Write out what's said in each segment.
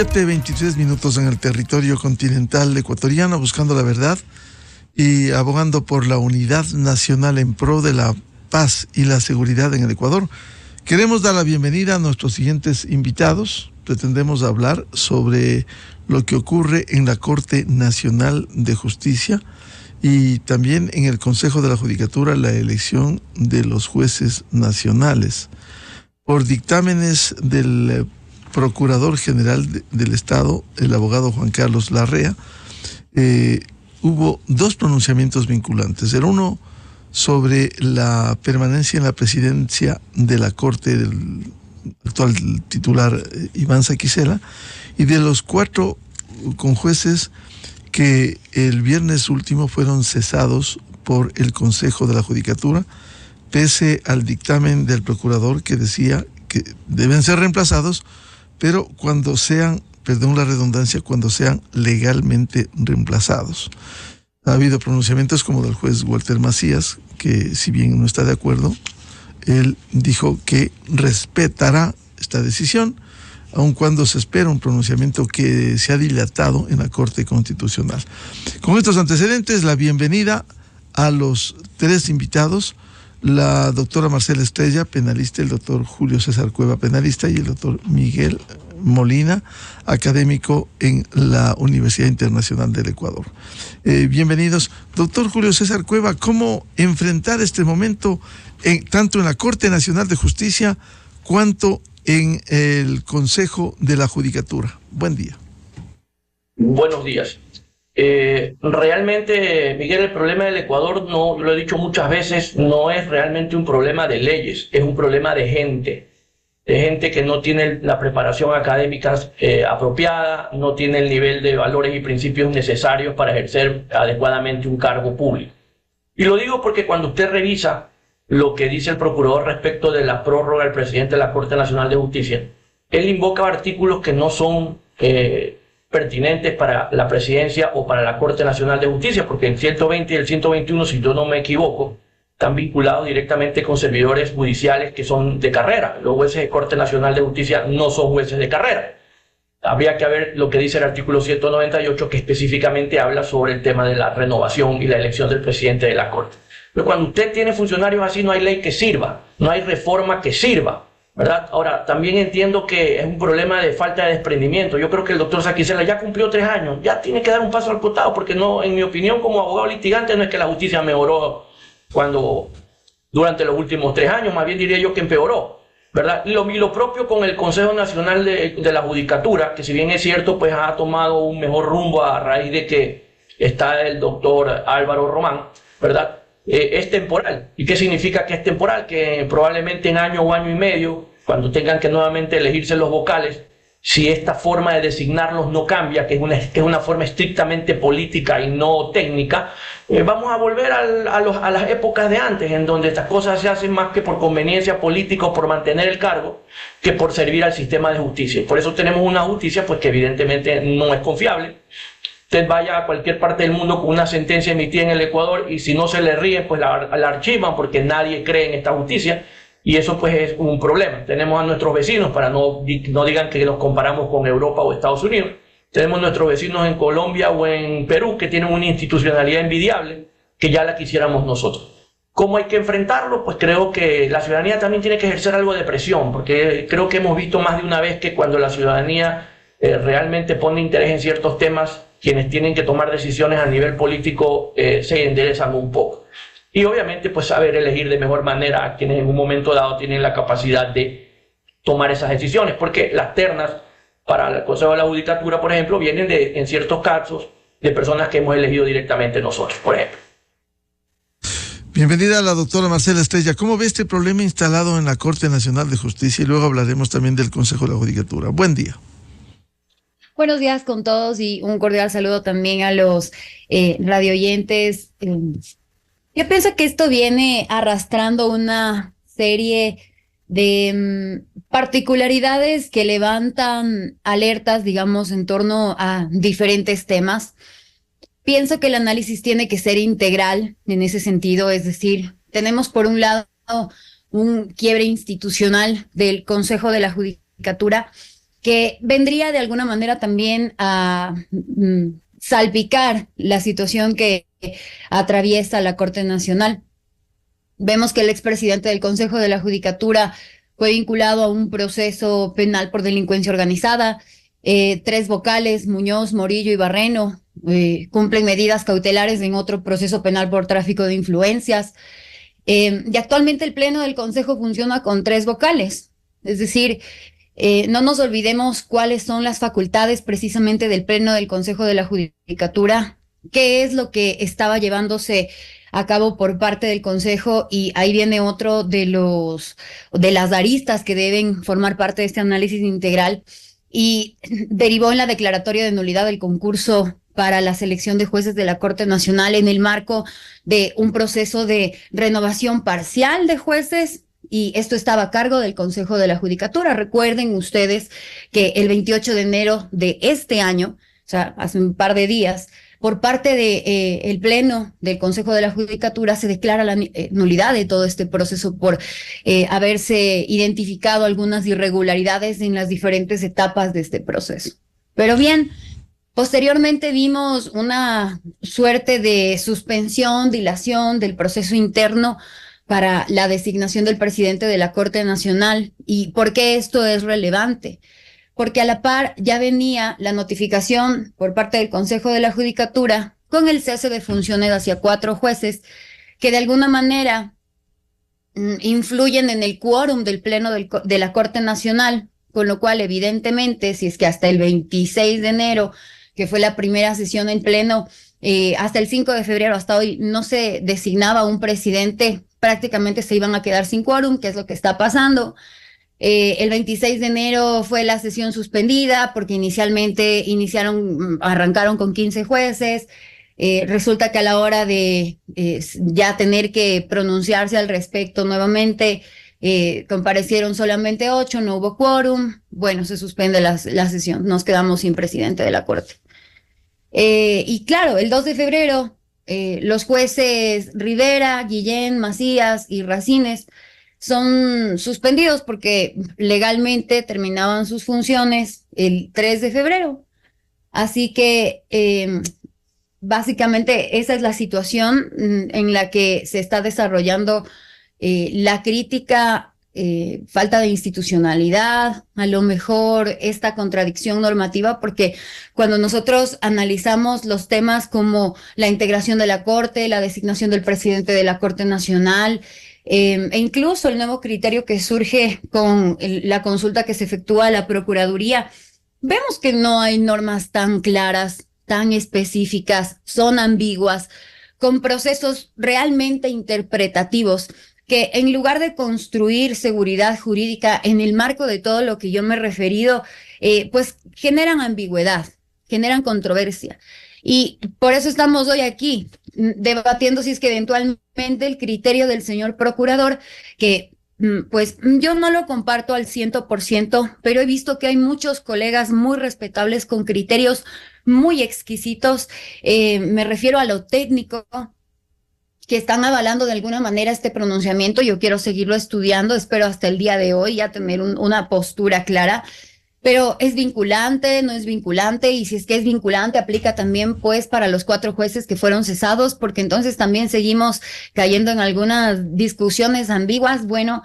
7:23 en el territorio continental ecuatoriano, buscando la verdad y abogando por la unidad nacional en pro de la paz y la seguridad en el Ecuador. Queremos dar la bienvenida a nuestros siguientes invitados. Pretendemos hablar sobre lo que ocurre en la Corte Nacional de Justicia y también en el Consejo de la Judicatura, la elección de los jueces nacionales. Por dictámenes del Procurador General del Estado, el abogado Juan Carlos Larrea, hubo dos pronunciamientos vinculantes. El uno sobre la permanencia en la presidencia de la Corte del actual titular Iván Saquicela, y de los 4 conjueces que el viernes último fueron cesados por el Consejo de la Judicatura, pese al dictamen del procurador que decía que deben ser reemplazados, pero cuando sean, perdón la redundancia, cuando sean legalmente reemplazados. Ha habido pronunciamientos como del juez Walter Macías, que si bien no está de acuerdo, él dijo que respetará esta decisión, aun cuando se espera un pronunciamiento que se ha dilatado en la Corte Constitucional. Con estos antecedentes, la bienvenida a los 3 invitados, la doctora Marcela Estrella, penalista, el doctor Julio César Cueva, penalista, y el doctor Miguel Molina, académico en la Universidad Internacional del Ecuador. Bienvenidos. Doctor Julio César Cueva, ¿cómo enfrentar este momento tanto en la Corte Nacional de Justicia cuanto en el Consejo de la Judicatura? Buen día. Buenos días. Realmente, Miguel, el problema del Ecuador, no, lo he dicho muchas veces, no es realmente un problema de leyes, es un problema de gente que no tiene la preparación académica apropiada, no tiene el nivel de valores y principios necesarios para ejercer adecuadamente un cargo público. Y lo digo porque cuando usted revisa lo que dice el procurador respecto de la prórroga del presidente de la Corte Nacional de Justicia, él invoca artículos que no son pertinentes para la presidencia o para la Corte Nacional de Justicia, porque el 120 y el 121, si yo no me equivoco, están vinculados directamente con servidores judiciales que son de carrera. Los jueces de Corte Nacional de Justicia no son jueces de carrera. Habría que ver lo que dice el artículo 198, que específicamente habla sobre el tema de la renovación y la elección del presidente de la Corte. Pero cuando usted tiene funcionarios así, no hay ley que sirva, no hay reforma que sirva, ¿verdad? Ahora, también entiendo que es un problema de falta de desprendimiento. Yo creo que el doctor Saquicela ya cumplió 3 años, ya tiene que dar un paso al costado, porque no, en mi opinión, como abogado litigante, no es que la justicia mejoró durante los últimos 3 años, más bien diría yo que empeoró, ¿verdad? Y lo propio con el Consejo Nacional de la Judicatura, que si bien es cierto, pues ha tomado un mejor rumbo a raíz de que está el doctor Álvaro Román, ¿verdad? Es temporal. ¿Y qué significa que es temporal? Que probablemente en año o año y medio, cuando tengan que nuevamente elegirse los vocales, si esta forma de designarlos no cambia, que es una forma estrictamente política y no técnica, vamos a volver a las épocas de antes, en donde estas cosas se hacen más que por conveniencia política o por mantener el cargo, que por servir al sistema de justicia. Por eso tenemos una justicia pues que evidentemente no es confiable. Usted vaya a cualquier parte del mundo con una sentencia emitida en el Ecuador y si no se le ríe, pues la archivan porque nadie cree en esta justicia. Y eso pues es un problema. Tenemos a nuestros vecinos, para no digan que nos comparamos con Europa o Estados Unidos, tenemos nuestros vecinos en Colombia o en Perú que tienen una institucionalidad envidiable que ya la quisiéramos nosotros. ¿Cómo hay que enfrentarlo? Pues creo que la ciudadanía también tiene que ejercer algo de presión, porque creo que hemos visto más de una vez que cuando la ciudadanía realmente pone interés en ciertos temas, quienes tienen que tomar decisiones a nivel político se enderezan un poco. Y obviamente pues saber elegir de mejor manera a quienes en un momento dado tienen la capacidad de tomar esas decisiones, porque las ternas para el Consejo de la Judicatura, por ejemplo, vienen en ciertos casos de personas que hemos elegido directamente nosotros, por ejemplo. Bienvenida a la doctora Marcela Estrella. ¿Cómo ve este problema instalado en la Corte Nacional de Justicia? Y luego hablaremos también del Consejo de la Judicatura. Buen día. Buenos días con todos y un cordial saludo también a los radioyentes. Yo pienso que esto viene arrastrando una serie de particularidades que levantan alertas, digamos, en torno a diferentes temas. Pienso que el análisis tiene que ser integral en ese sentido, es decir, tenemos por un lado un quiebre institucional del Consejo de la Judicatura que vendría de alguna manera también a salpicar la situación que atraviesa la Corte Nacional. Vemos que el expresidente del Consejo de la Judicatura fue vinculado a un proceso penal por delincuencia organizada. 3 vocales, Muñoz, Morillo y Barreno, cumplen medidas cautelares en otro proceso penal por tráfico de influencias. Y actualmente el Pleno del Consejo funciona con 3 vocales. Es decir, no nos olvidemos cuáles son las facultades precisamente del Pleno del Consejo de la Judicatura, qué es lo que estaba llevándose a cabo por parte del Consejo, y ahí viene otro de las aristas que deben formar parte de este análisis integral, y derivó en la declaratoria de nulidad del concurso para la selección de jueces de la Corte Nacional en el marco de un proceso de renovación parcial de jueces, y esto estaba a cargo del Consejo de la Judicatura. Recuerden ustedes que el 28 de enero de este año, o sea, hace un par de días, por parte de el Pleno del Consejo de la Judicatura se declara la nulidad de todo este proceso por haberse identificado algunas irregularidades en las diferentes etapas de este proceso. Pero bien, posteriormente vimos una suerte de suspensión, dilación del proceso interno para la designación del presidente de la Corte Nacional. ¿Y por qué esto es relevante? Porque a la par ya venía la notificación por parte del Consejo de la Judicatura con el cese de funciones hacia 4 jueces que de alguna manera influyen en el quórum del Pleno de la Corte Nacional, con lo cual evidentemente, si es que hasta el 26 de enero, que fue la primera sesión en Pleno, hasta el 5 de febrero, hasta hoy, no se designaba un presidente, prácticamente se iban a quedar sin quórum, que es lo que está pasando. El 26 de enero fue la sesión suspendida porque inicialmente arrancaron con 15 jueces. Resulta que a la hora de ya tener que pronunciarse al respecto nuevamente, comparecieron solamente 8, no hubo quórum. Bueno, se suspende la sesión, nos quedamos sin presidente de la Corte. Y claro, el 2 de febrero, los jueces Rivera, Guillén, Macías y Racines son suspendidos porque legalmente terminaban sus funciones el 3 de febrero. Así que básicamente esa es la situación en la que se está desarrollando la crítica, falta de institucionalidad, a lo mejor esta contradicción normativa, porque cuando nosotros analizamos los temas como la integración de la Corte, la designación del presidente de la Corte Nacional, e incluso el nuevo criterio que surge con la consulta que se efectúa a la Procuraduría, vemos que no hay normas tan claras, tan específicas, son ambiguas, con procesos realmente interpretativos que en lugar de construir seguridad jurídica en el marco de todo lo que yo me he referido, pues generan ambigüedad, generan controversia. Y por eso estamos hoy aquí debatiendo si es que eventualmente el criterio del señor procurador, que pues yo no lo comparto al 100%, pero he visto que hay muchos colegas muy respetables con criterios muy exquisitos, me refiero a lo técnico, que están avalando de alguna manera este pronunciamiento. Yo quiero seguirlo estudiando, espero hasta el día de hoy ya tener una postura clara. Pero ¿es vinculante, no es vinculante? Y si es que es vinculante, aplica también pues para los 4 jueces que fueron cesados, porque entonces también seguimos cayendo en algunas discusiones ambiguas. Bueno,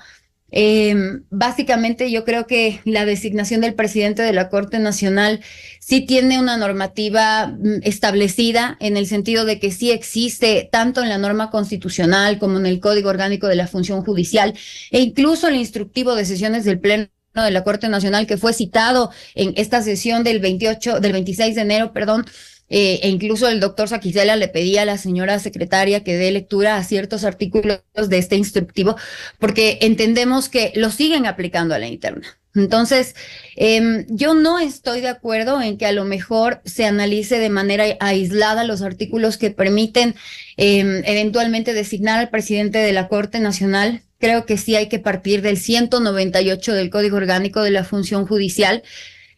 básicamente yo creo que la designación del presidente de la Corte Nacional sí tiene una normativa establecida, en el sentido de que sí existe tanto en la norma constitucional como en el Código Orgánico de la Función Judicial, e incluso el instructivo de sesiones del Pleno de la Corte Nacional, que fue citado en esta sesión del 26 de enero, e incluso el doctor Saquicela le pedía a la señora secretaria que dé lectura a ciertos artículos de este instructivo, porque entendemos que lo siguen aplicando a la interna. Entonces, yo no estoy de acuerdo en que a lo mejor se analice de manera aislada los artículos que permiten eventualmente designar al presidente de la Corte Nacional. Creo que sí hay que partir del 198 del Código Orgánico de la Función Judicial,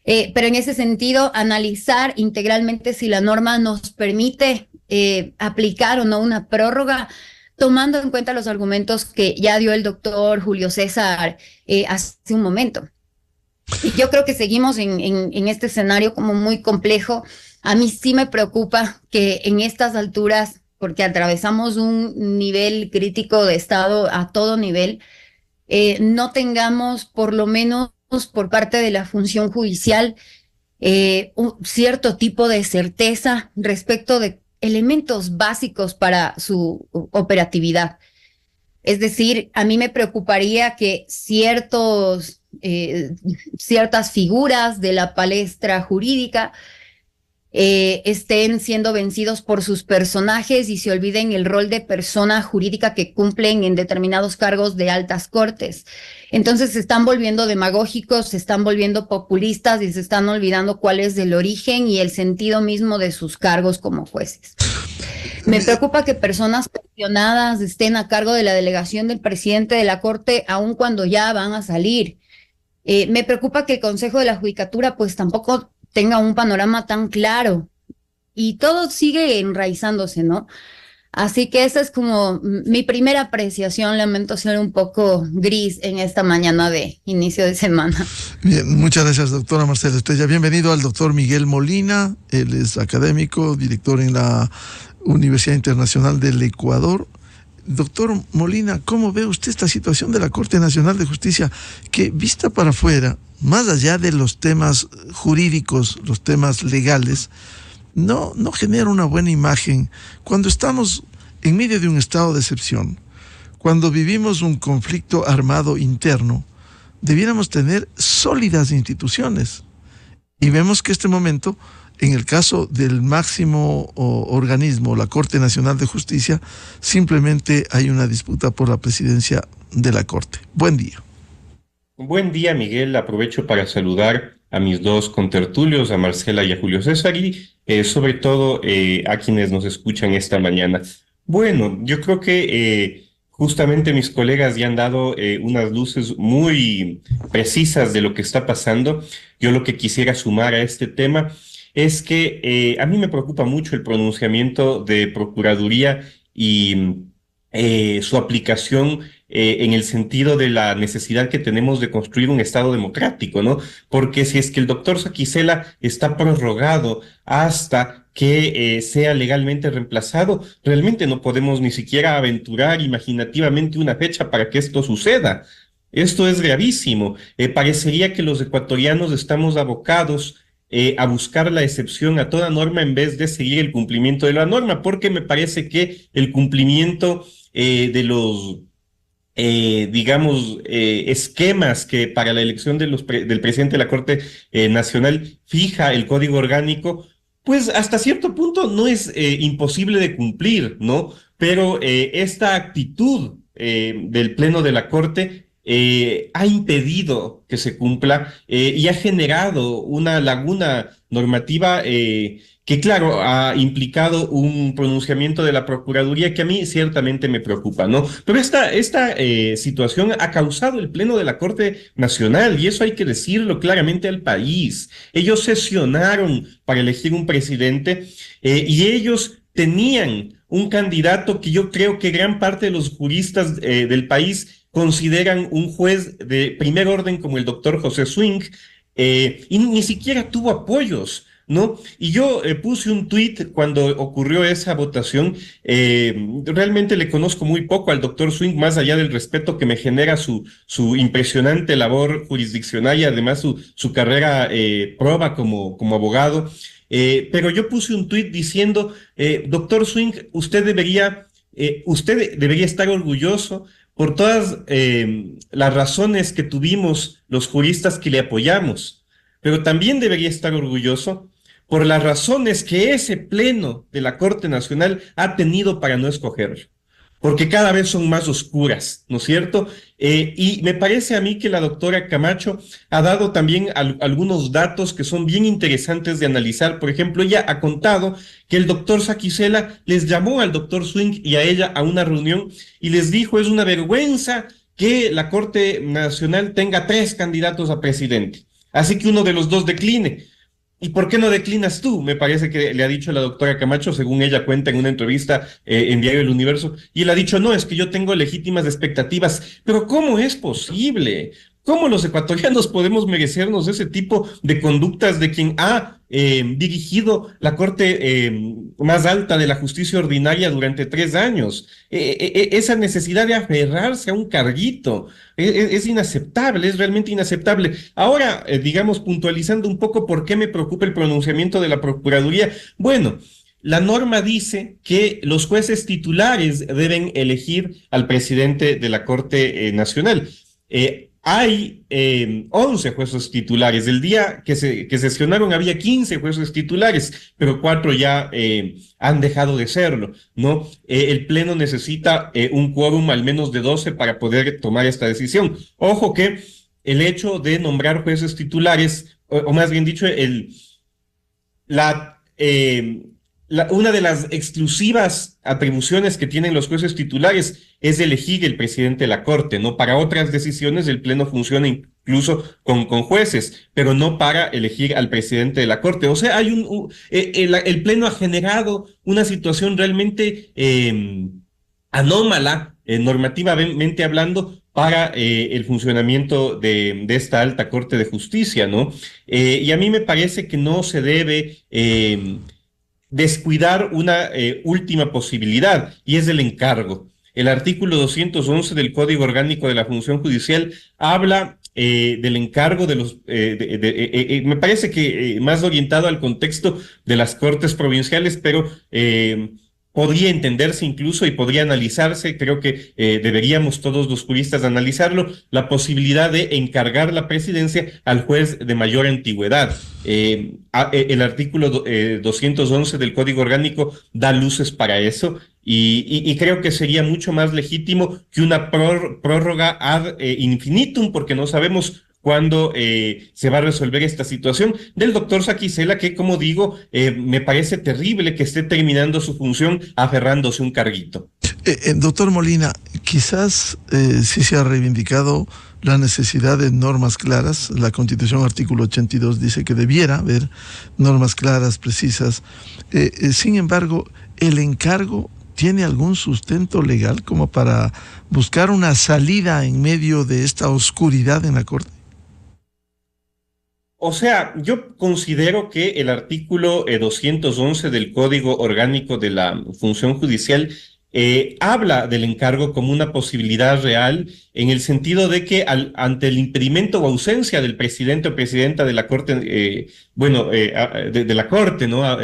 pero en ese sentido, analizar integralmente si la norma nos permite aplicar o no una prórroga, tomando en cuenta los argumentos que ya dio el doctor Julio César hace un momento. Y yo creo que seguimos en este escenario como muy complejo. A mí sí me preocupa que en estas alturas, porque atravesamos un nivel crítico de Estado a todo nivel, no tengamos por lo menos por parte de la función judicial un cierto tipo de certeza respecto de elementos básicos para su operatividad. Es decir, a mí me preocuparía que ciertas figuras de la palestra jurídica estén siendo vencidos por sus personajes y se olviden el rol de persona jurídica que cumplen en determinados cargos de altas cortes. Entonces se están volviendo demagógicos, se están volviendo populistas y se están olvidando cuál es el origen y el sentido mismo de sus cargos como jueces. Me preocupa que personas cuestionadas estén a cargo de la delegación del presidente de la Corte, aun cuando ya van a salir. Me preocupa que el Consejo de la Judicatura pues tampoco tenga un panorama tan claro y todo sigue enraizándose, ¿no? Así que esa es como mi primera apreciación. Lamento ser un poco gris en esta mañana de inicio de semana. Bien, muchas gracias, doctora Marcela Estrella. Bienvenido al doctor Miguel Molina. Él es académico, director en la Universidad Internacional del Ecuador. Doctor Molina, ¿cómo ve usted esta situación de la Corte Nacional de Justicia que, vista para afuera, más allá de los temas jurídicos, los temas legales, no genera una buena imagen cuando estamos en medio de un estado de excepción, cuando vivimos un conflicto armado interno? Debiéramos tener sólidas instituciones y vemos que este momento, en el caso del máximo organismo, la Corte Nacional de Justicia, simplemente hay una disputa por la presidencia de la Corte. Buen día. Buen día, Miguel. Aprovecho para saludar a mis dos contertulios, a Marcela y a Julio César, y sobre todo a quienes nos escuchan esta mañana. Bueno, yo creo que justamente mis colegas ya han dado unas luces muy precisas de lo que está pasando. Yo lo que quisiera sumar a este tema es que a mí me preocupa mucho el pronunciamiento de Procuraduría y su aplicación en el sentido de la necesidad que tenemos de construir un Estado democrático, ¿no? Porque si es que el doctor Saquicela está prorrogado hasta que sea legalmente reemplazado, realmente no podemos ni siquiera aventurar imaginativamente una fecha para que esto suceda. Esto es gravísimo. Parecería que los ecuatorianos estamos abocados a buscar la excepción a toda norma en vez de seguir el cumplimiento de la norma, porque me parece que el cumplimiento de los esquemas que para la elección de del presidente de la Corte Nacional fija el Código Orgánico, pues hasta cierto punto no es imposible de cumplir, ¿no? Pero esta actitud del Pleno de la Corte ha impedido que se cumpla y ha generado una laguna normativa que, claro, ha implicado un pronunciamiento de la Procuraduría que a mí ciertamente me preocupa, ¿no? Pero esta situación ha causado el Pleno de la Corte Nacional, y eso hay que decirlo claramente al país. Ellos sesionaron para elegir un presidente y ellos tenían un candidato que yo creo que gran parte de los juristas del país consideran un juez de primer orden como el doctor José Swing, y ni siquiera tuvo apoyos, ¿no? Y yo puse un tuit cuando ocurrió esa votación. Realmente le conozco muy poco al doctor Swing, más allá del respeto que me genera su impresionante labor jurisdiccional y además su carrera proba como abogado. Pero yo puse un tuit diciendo, doctor Swing, usted debería estar orgulloso por todas las razones que tuvimos los juristas que le apoyamos, pero también debería estar orgulloso por las razones que ese Pleno de la Corte Nacional ha tenido para no escogerlo, porque cada vez son más oscuras, ¿no es cierto? Y me parece a mí que la doctora Camacho ha dado también algunos datos que son bien interesantes de analizar. Por ejemplo, ella ha contado que el doctor Saquicela les llamó al doctor Swing y a ella a una reunión y les dijo: es una vergüenza que la Corte Nacional tenga 3 candidatos a presidente, así que uno de los 2 decline. ¿Y por qué no declinas tú? Me parece que le ha dicho la doctora Camacho, según ella cuenta en una entrevista en Diario El Universo, y él ha dicho: no, es que yo tengo legítimas expectativas. Pero ¿cómo es posible? ¿Cómo los ecuatorianos podemos merecernos ese tipo de conductas de quien ha dirigido la Corte más alta de la justicia ordinaria durante 3 años? Esa necesidad de aferrarse a un carguito es inaceptable, es realmente inaceptable. Ahora, digamos, puntualizando un poco por qué me preocupa el pronunciamiento de la Procuraduría. Bueno, la norma dice que los jueces titulares deben elegir al presidente de la Corte Nacional. Hay 11 jueces titulares. El día que sesionaron había 15 jueces titulares, pero 4 ya han dejado de serlo, ¿no? El Pleno necesita un quórum al menos de 12 para poder tomar esta decisión. Ojo que el hecho de nombrar jueces titulares, o más bien dicho, una de las exclusivas atribuciones que tienen los jueces titulares es elegir el presidente de la Corte, ¿no? Para otras decisiones el Pleno funciona incluso con jueces, pero no para elegir al presidente de la Corte. O sea, hay el Pleno ha generado una situación realmente anómala, normativamente hablando, para el funcionamiento de esta alta Corte de Justicia, ¿no? Y a mí me parece que no se debe descuidar una última posibilidad, y es el encargo. El artículo 211 del Código Orgánico de la Función Judicial habla del encargo de los... me parece que más orientado al contexto de las Cortes provinciales, pero podría entenderse incluso y podría analizarse, creo que deberíamos todos los juristas analizarlo, la posibilidad de encargar la presidencia al juez de mayor antigüedad. El artículo 211 del Código Orgánico da luces para eso, y creo que sería mucho más legítimo que una prórroga ad infinitum, porque no sabemos cuándo se va a resolver esta situación del doctor Saquicela, que, como digo, me parece terrible que esté terminando su función aferrándose a un carguito. Doctor Molina, quizás sí se ha reivindicado la necesidad de normas claras. La Constitución, artículo 82, dice que debiera haber normas claras, precisas. Sin embargo, el encargo ¿tiene algún sustento legal como para buscar una salida en medio de esta oscuridad en la Corte? O sea, yo considero que el artículo 211 del Código Orgánico de la Función Judicial habla del encargo como una posibilidad real, en el sentido de que ante el impedimento o ausencia del presidente o presidenta de la Corte, de la Corte, ¿no?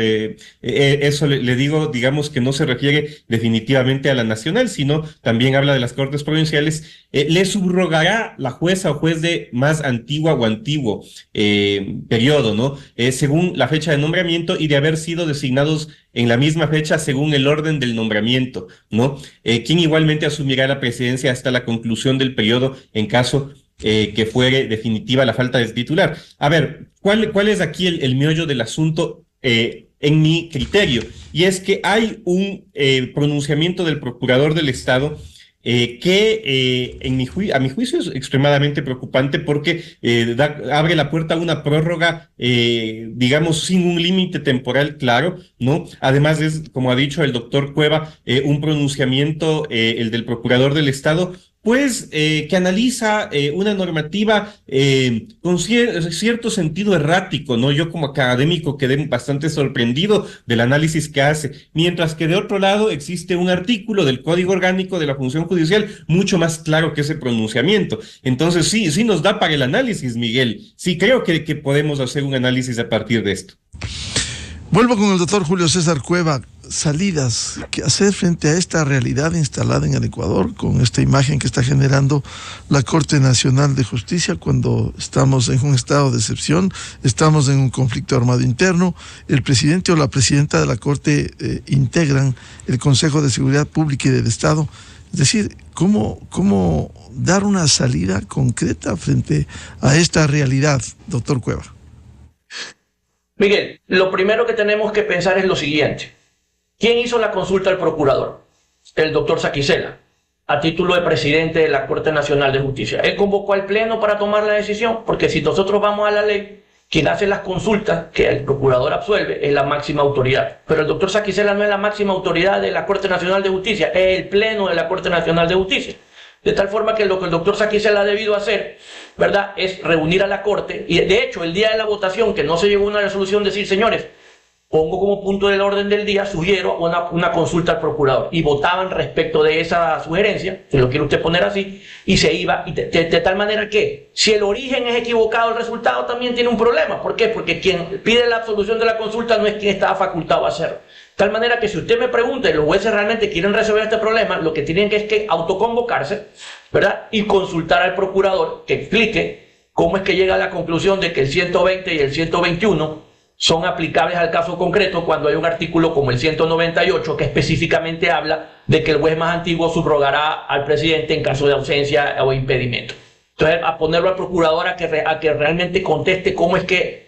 Eso le digo, digamos que no se refiere definitivamente a la nacional, sino también habla de las Cortes provinciales, le subrogará la jueza o juez de más antigua o antiguo periodo, ¿no? Según la fecha de nombramiento y de haber sido designados en la misma fecha según el orden del nombramiento, ¿no? Quien igualmente asumirá la presidencia hasta la conclusión del periodo en caso que fuere definitiva la falta del titular. A ver, ¿cuál es aquí el meollo del asunto en mi criterio? Y es que hay un pronunciamiento del procurador del Estado que a mi juicio es extremadamente preocupante, porque abre la puerta a una prórroga, digamos, sin un límite temporal claro, ¿no? Además es, como ha dicho el doctor Cueva, un pronunciamiento, el del procurador del Estado, pues que analiza una normativa con cierto sentido errático, ¿no? Yo como académico quedé bastante sorprendido del análisis que hace, mientras que de otro lado existe un artículo del Código Orgánico de la Función Judicial mucho más claro que ese pronunciamiento. Entonces sí nos da para el análisis, Miguel. Sí, creo que podemos hacer un análisis a partir de esto. Vuelvo con el doctor Julio César Cueva. Salidas, ¿qué hacer frente a esta realidad instalada en el Ecuador, con esta imagen que está generando la Corte Nacional de Justicia, cuando estamos en un estado de excepción, estamos en un conflicto armado interno, el presidente o la presidenta de la Corte integran el Consejo de Seguridad Pública y del Estado? Es decir, ¿cómo dar una salida concreta frente a esta realidad, doctor Cueva? Miguel, lo primero que tenemos que pensar es lo siguiente. ¿Quién hizo la consulta al procurador? El doctor Saquicela, a título de presidente de la Corte Nacional de Justicia. Él convocó al Pleno para tomar la decisión, porque si nosotros vamos a la ley, quien hace las consultas, que el procurador absuelve, es la máxima autoridad. Pero el doctor Saquicela no es la máxima autoridad de la Corte Nacional de Justicia, es el Pleno de la Corte Nacional de Justicia. de tal forma que lo que el doctor Saquicela ha debido hacer, ¿verdad?, es reunir a la Corte, y de hecho el día de la votación, que no se llegó a una resolución, decir, señores, pongo como punto del orden del día, sugiero una consulta al procurador, y votaban respecto de esa sugerencia, si lo quiere usted poner así, y se iba, y de tal manera que, si el origen es equivocado, el resultado también tiene un problema. ¿Por qué? Porque quien pide la absolución de la consulta no es quien estaba facultado a hacerlo. De tal manera que si usted me pregunta y los jueces realmente quieren resolver este problema, lo que tienen que es que autoconvocarse, ¿verdad?, y consultar al procurador que explique cómo es que llega a la conclusión de que el 120 y el 121 son aplicables al caso concreto, cuando hay un artículo como el 198 que específicamente habla de que el juez más antiguo subrogará al presidente en caso de ausencia o impedimento. Entonces, a ponerlo al procurador a que realmente conteste cómo es que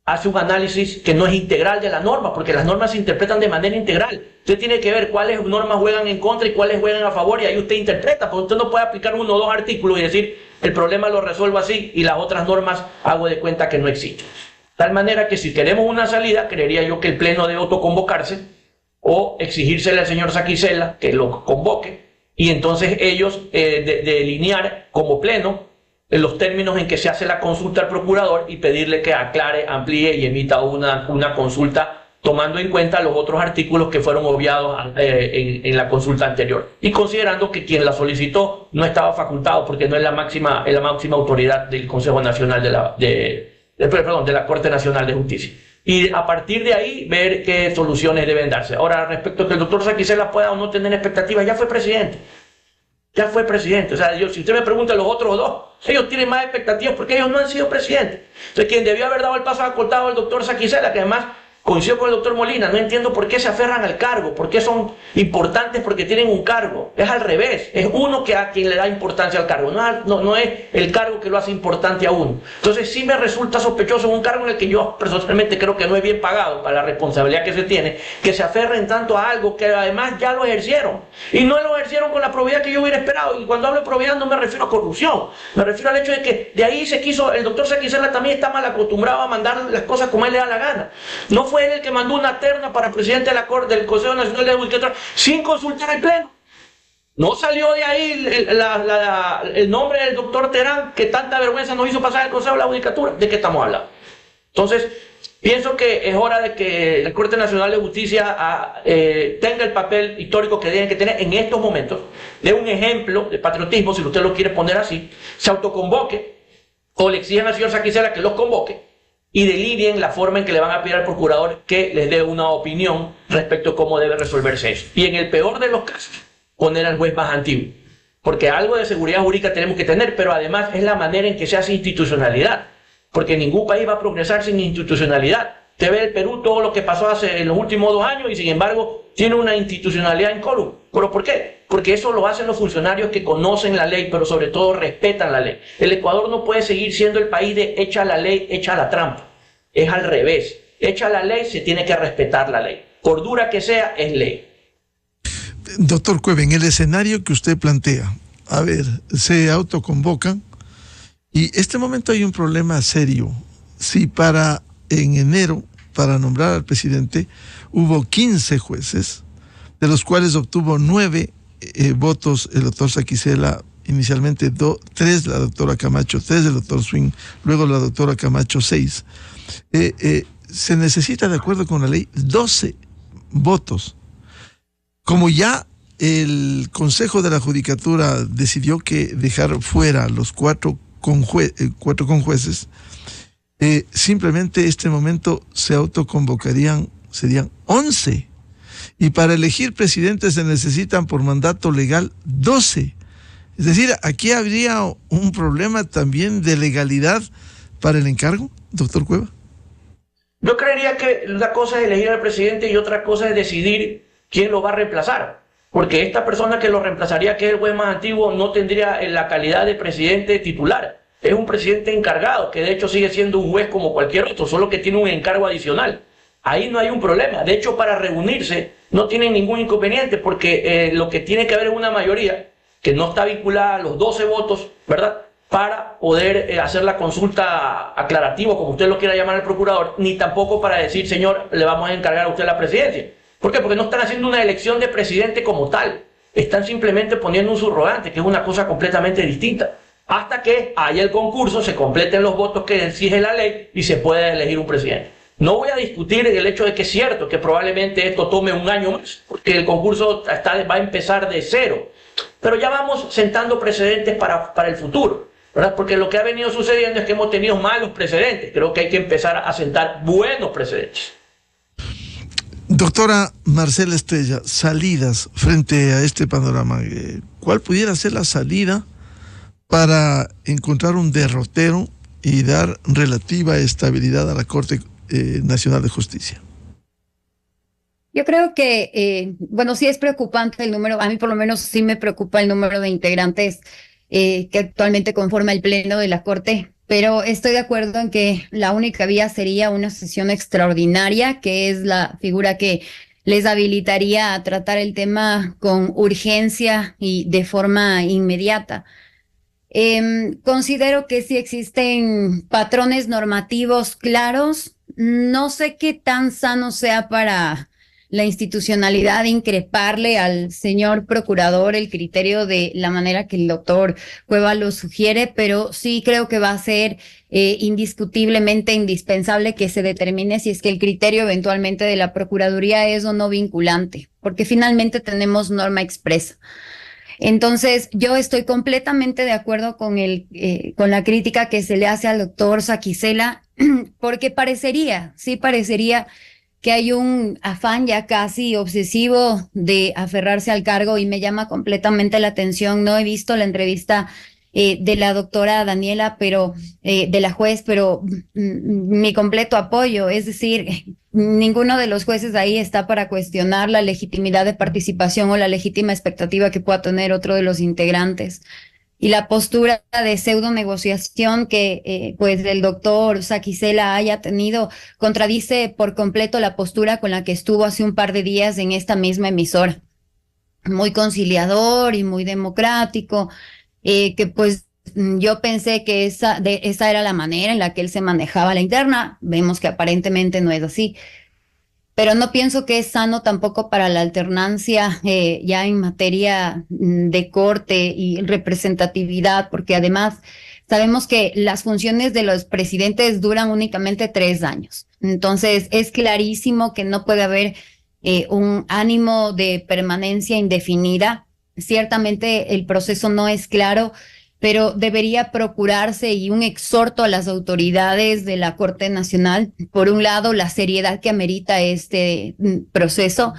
hace un análisis que no es integral de la norma, porque las normas se interpretan de manera integral. Usted tiene que ver cuáles normas juegan en contra y cuáles juegan a favor, y ahí usted interpreta, porque usted no puede aplicar uno o dos artículos y decir el problema lo resuelvo así y las otras normas hago de cuenta que no existen. De tal manera que si queremos una salida, creería yo que el Pleno debe autoconvocarse o exigírsele al señor Saquicela que lo convoque, y entonces ellos delinear como Pleno en los términos en que se hace la consulta al procurador y pedirle que aclare, amplíe y emita una consulta tomando en cuenta los otros artículos que fueron obviados en la consulta anterior, y considerando que quien la solicitó no estaba facultado porque no es la máxima autoridad del Consejo Nacional de la Corte Nacional de Justicia. Y a partir de ahí ver qué soluciones deben darse. Ahora, respecto a que el doctor Saquicela pueda o no tener expectativas, ya fue presidente. Ya fue presidente. O sea, si usted me pregunta, los otros dos, ellos tienen más expectativas porque ellos no han sido presidentes. Entonces, quien debió haber dado el paso acortado al doctor Saquicela, que además coincido con el doctor Molina, no entiendo por qué se aferran al cargo, por qué son importantes porque tienen un cargo. Es al revés, es uno que a quien le da importancia al cargo, no es el cargo que lo hace importante a uno. Entonces sí me resulta sospechoso un cargo en el que yo personalmente creo que no es bien pagado para la responsabilidad que se tiene, que se aferren tanto a algo que además ya lo ejercieron, y no lo ejercieron con la probidad que yo hubiera esperado. Y cuando hablo de probidad no me refiero a corrupción, me refiero al hecho de que de ahí se quiso, el doctor Saquicela también está mal acostumbrado a mandar las cosas como él le da la gana. No fue él el que mandó una terna para presidente de la Corte del Consejo Nacional de Judicatura sin consultar al Pleno. No salió de ahí el nombre del doctor Terán, que tanta vergüenza nos hizo pasar el Consejo de la Judicatura. ¿De qué estamos hablando? Entonces, pienso que es hora de que la Corte Nacional de Justicia tenga el papel histórico que tiene que tener en estos momentos, de un ejemplo de patriotismo, si usted lo quiere poner así, se autoconvoque, o le exigen al señor Saquicela que los convoque, y delineen la forma en que le van a pedir al procurador que les dé una opinión respecto a cómo debe resolverse eso. Y en el peor de los casos, poner al juez más antiguo. Porque algo de seguridad jurídica tenemos que tener, pero además es la manera en que se hace institucionalidad. Porque ningún país va a progresar sin institucionalidad. Usted ve el Perú, todo lo que pasó en los últimos 2 años, y sin embargo tiene una institucionalidad incólume. ¿Pero por qué? Porque eso lo hacen los funcionarios que conocen la ley, pero sobre todo respetan la ley. El Ecuador no puede seguir siendo el país de echa la ley, echa la trampa. Es al revés. Echa la ley, se tiene que respetar la ley. Por dura que sea, es ley. Doctor Cueva, en el escenario que usted plantea, a ver, se autoconvocan, y este momento hay un problema serio. Si en enero, para nombrar al presidente, hubo 15 jueces, de los cuales obtuvo 9 votos el doctor Saquicela, inicialmente 3 la doctora Camacho, 3 el doctor Swing, luego la doctora Camacho 6. Se necesita, de acuerdo con la ley, 12 votos. Como ya el Consejo de la Judicatura decidió que dejar fuera los 4 conjueces, simplemente este momento se autoconvocarían, serían 11. Y para elegir presidente se necesitan por mandato legal 12. Es decir, aquí habría un problema también de legalidad para el encargo, doctor Cueva. Yo creería que una cosa es elegir al presidente y otra cosa es decidir quién lo va a reemplazar. Porque esta persona que lo reemplazaría, que es el juez más antiguo, no tendría la calidad de presidente titular. Es un presidente encargado, que de hecho sigue siendo un juez como cualquier otro, solo que tiene un encargo adicional. Ahí no hay un problema. De hecho, para reunirse no tienen ningún inconveniente, porque lo que tiene que haber es una mayoría que no está vinculada a los 12 votos, ¿verdad?, para poder hacer la consulta aclarativa, como usted lo quiera llamar al procurador, ni tampoco para decir, señor, le vamos a encargar a usted la presidencia. ¿Por qué? Porque no están haciendo una elección de presidente como tal. están simplemente poniendo un subrogante, que es una cosa completamente distinta, hasta que haya el concurso, se completen los votos que exige la ley y se pueda elegir un presidente. No voy a discutir el hecho de que es cierto que probablemente esto tome un año más, porque el concurso va a empezar de cero, pero ya vamos sentando precedentes para el futuro, ¿verdad? Porque lo que ha venido sucediendo es que hemos tenido malos precedentes. Creo que hay que empezar a sentar buenos precedentes. Doctora Marcela Estrella, salidas frente a este panorama. ¿Cuál pudiera ser la salida para encontrar un derrotero y dar relativa estabilidad a la Corte Nacional de Justicia? Yo creo que, bueno, sí es preocupante el número, a mí por lo menos sí me preocupa el número de integrantes que actualmente conforma el Pleno de la Corte, pero estoy de acuerdo en que la única vía sería una sesión extraordinaria, que es la figura que les habilitaría a tratar el tema con urgencia y de forma inmediata. Considero que sí existen patrones normativos claros. No sé qué tan sano sea para la institucionalidad increparle al señor procurador el criterio de la manera que el doctor Cueva lo sugiere, pero sí creo que va a ser indiscutiblemente indispensable que se determine si es que el criterio eventualmente de la Procuraduría es o no vinculante, porque finalmente tenemos norma expresa. Entonces, yo estoy completamente de acuerdo con la crítica que se le hace al doctor Saquicela, porque parecería que hay un afán ya casi obsesivo de aferrarse al cargo y me llama completamente la atención. No he visto la entrevista de la doctora Daniela, pero de la juez, pero mi completo apoyo, es decir, ninguno de los jueces ahí está para cuestionar la legitimidad de participación o la legítima expectativa que pueda tener otro de los integrantes. Y la postura de pseudo negociación que pues el doctor Saquicela haya tenido contradice por completo la postura con la que estuvo hace un par de días en esta misma emisora. Muy conciliador y muy democrático, que pues yo pensé que esa era la manera en la que él se manejaba la interna. Vemos que aparentemente no es así. Pero no pienso que es sano tampoco para la alternancia ya en materia de corte y representatividad, porque además sabemos que las funciones de los presidentes duran únicamente 3 años. Entonces es clarísimo que no puede haber un ánimo de permanencia indefinida. Ciertamente el proceso no es claro, pero debería procurarse y un exhorto a las autoridades de la Corte Nacional, por un lado, la seriedad que amerita este proceso.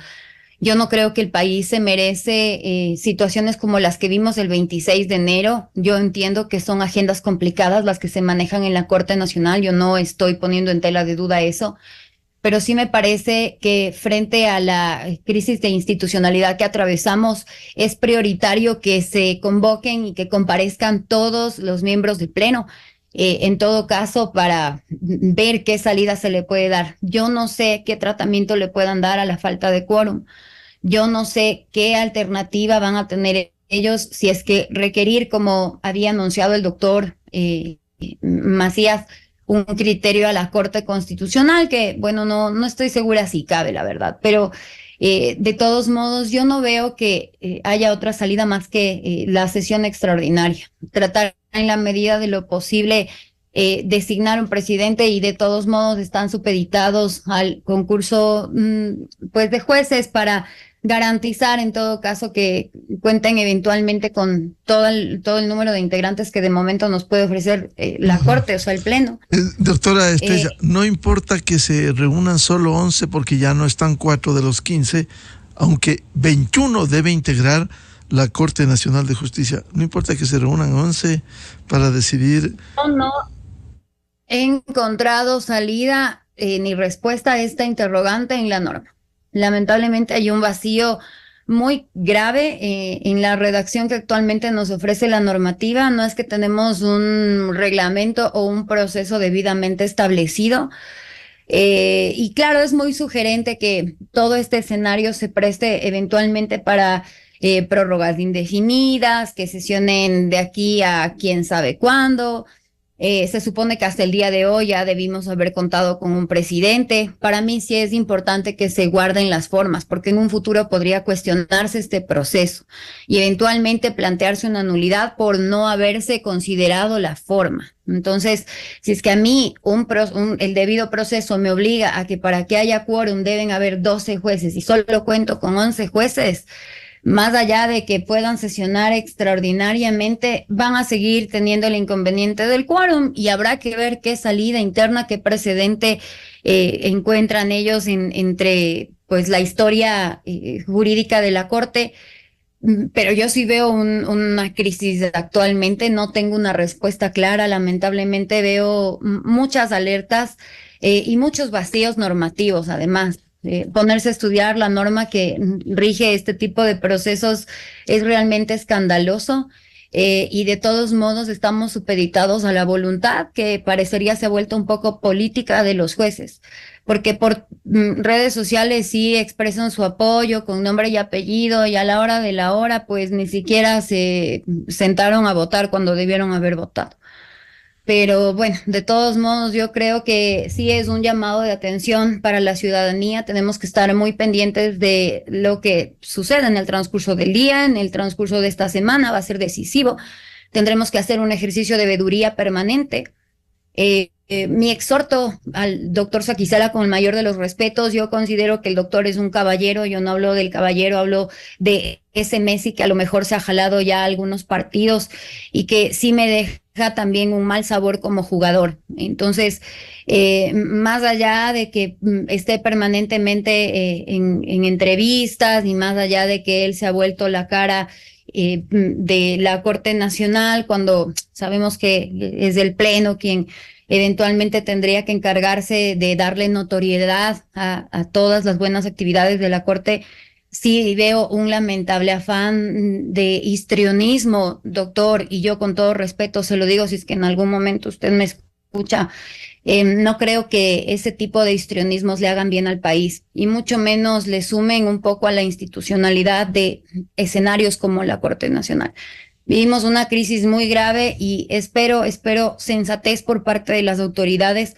Yo no creo que el país se merece situaciones como las que vimos el 26 de enero. Yo entiendo que son agendas complicadas las que se manejan en la Corte Nacional. Yo no estoy poniendo en tela de duda eso, pero sí me parece que frente a la crisis de institucionalidad que atravesamos, es prioritario que se convoquen y que comparezcan todos los miembros del Pleno, en todo caso, para ver qué salida se le puede dar. Yo no sé qué tratamiento le puedan dar a la falta de quórum. Yo no sé qué alternativa van a tener ellos si es que requerir, como había anunciado el doctor Macías, un criterio a la Corte Constitucional, que, bueno, no estoy segura si cabe, la verdad, pero de todos modos yo no veo que haya otra salida más que la sesión extraordinaria. Tratar en la medida de lo posible designar un presidente y de todos modos están supeditados al concurso pues de jueces para garantizar en todo caso que cuenten eventualmente con todo el número de integrantes que de momento nos puede ofrecer la Corte, o sea, el Pleno. Doctora Estrella, no importa que se reúnan solo 11 porque ya no están 4 de los 15, aunque 21 debe integrar la Corte Nacional de Justicia. No importa que se reúnan 11 para decidir. No he encontrado salida ni respuesta a esta interrogante en la norma. Lamentablemente hay un vacío muy grave en la redacción que actualmente nos ofrece la normativa. No es que tenemos un reglamento o un proceso debidamente establecido. Y claro, es muy sugerente que todo este escenario se preste eventualmente para prórrogas indefinidas, que sesionen de aquí a quién sabe cuándo. Se supone que hasta el día de hoy ya debimos haber contado con un presidente. Para mí sí es importante que se guarden las formas, porque en un futuro podría cuestionarse este proceso y eventualmente plantearse una nulidad por no haberse considerado la forma. Entonces, si es que a mí el debido proceso me obliga a que para que haya quórum deben haber 12 jueces y solo cuento con 11 jueces, más allá de que puedan sesionar extraordinariamente, van a seguir teniendo el inconveniente del quórum y habrá que ver qué salida interna, qué precedente encuentran ellos entre pues la historia jurídica de la Corte. Pero yo sí veo una crisis actualmente, no tengo una respuesta clara, lamentablemente veo muchas alertas y muchos vacíos normativos además. Ponerse a estudiar la norma que rige este tipo de procesos es realmente escandaloso y de todos modos estamos supeditados a la voluntad que parecería se ha vuelto un poco política de los jueces, porque por redes sociales sí expresan su apoyo con nombre y apellido y a la hora de la hora pues ni siquiera se sentaron a votar cuando debieron haber votado. Pero bueno, de todos modos, yo creo que sí es un llamado de atención para la ciudadanía. Tenemos que estar muy pendientes de lo que suceda en el transcurso del día, en el transcurso de esta semana, va a ser decisivo. Tendremos que hacer un ejercicio de veeduría permanente. Mi exhorto al doctor Saquicela con el mayor de los respetos. Yo considero que el doctor es un caballero. Yo no hablo del caballero, hablo de ese Messi que a lo mejor se ha jalado ya algunos partidos y que sí me deja también un mal sabor como jugador. Entonces, más allá de que esté permanentemente en entrevistas y más allá de que él se ha vuelto la cara de la Corte Nacional, cuando sabemos que es el Pleno quien eventualmente tendría que encargarse de darle notoriedad a todas las buenas actividades de la Corte, sí veo un lamentable afán de histrionismo, doctor, y yo con todo respeto se lo digo, si es que en algún momento usted me escucha, no creo que ese tipo de histrionismos le hagan bien al país y mucho menos le sumen un poco a la institucionalidad de escenarios como la Corte Nacional. Vivimos una crisis muy grave y espero sensatez por parte de las autoridades,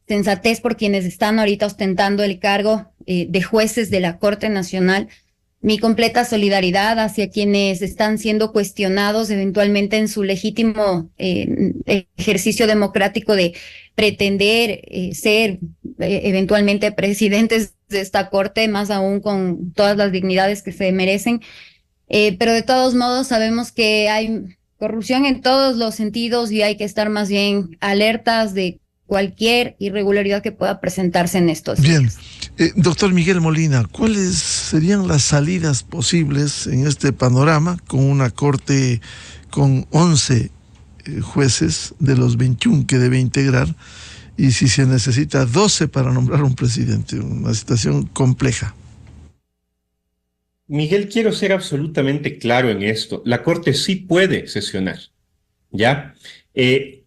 sensatez por quienes están ahorita ostentando el cargo de jueces de la Corte Nacional. Mi completa solidaridad hacia quienes están siendo cuestionados eventualmente en su legítimo ejercicio democrático de pretender ser eventualmente presidentes de esta Corte, más aún con todas las dignidades que se merecen. Pero de todos modos sabemos que hay corrupción en todos los sentidos y hay que estar más bien alertas de cualquier irregularidad que pueda presentarse en estos días. Bien, doctor Miguel Molina, ¿cuáles serían las salidas posibles en este panorama con una corte con 11 jueces de los 21 que debe integrar y si se necesita 12 para nombrar un presidente? Una situación compleja. Miguel, quiero ser absolutamente claro en esto. La Corte sí puede sesionar, ¿ya?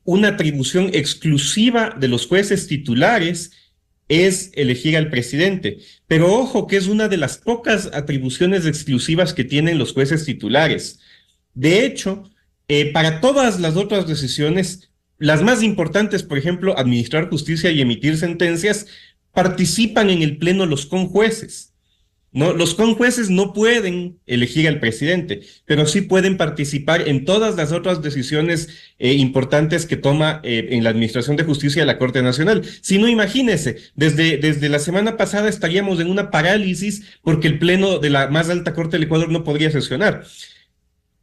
Una atribución exclusiva de los jueces titulares es elegir al presidente. Pero ojo que es una de las pocas atribuciones exclusivas que tienen los jueces titulares. De hecho, para todas las otras decisiones, las más importantes, por ejemplo, administrar justicia y emitir sentencias, participan en el pleno los conjueces. No, los conjueces no pueden elegir al presidente, pero sí pueden participar en todas las otras decisiones importantes que toma en la Administración de Justicia de la Corte Nacional. Si no, imagínese, desde la semana pasada estaríamos en una parálisis porque el pleno de la más alta Corte del Ecuador no podría sesionar.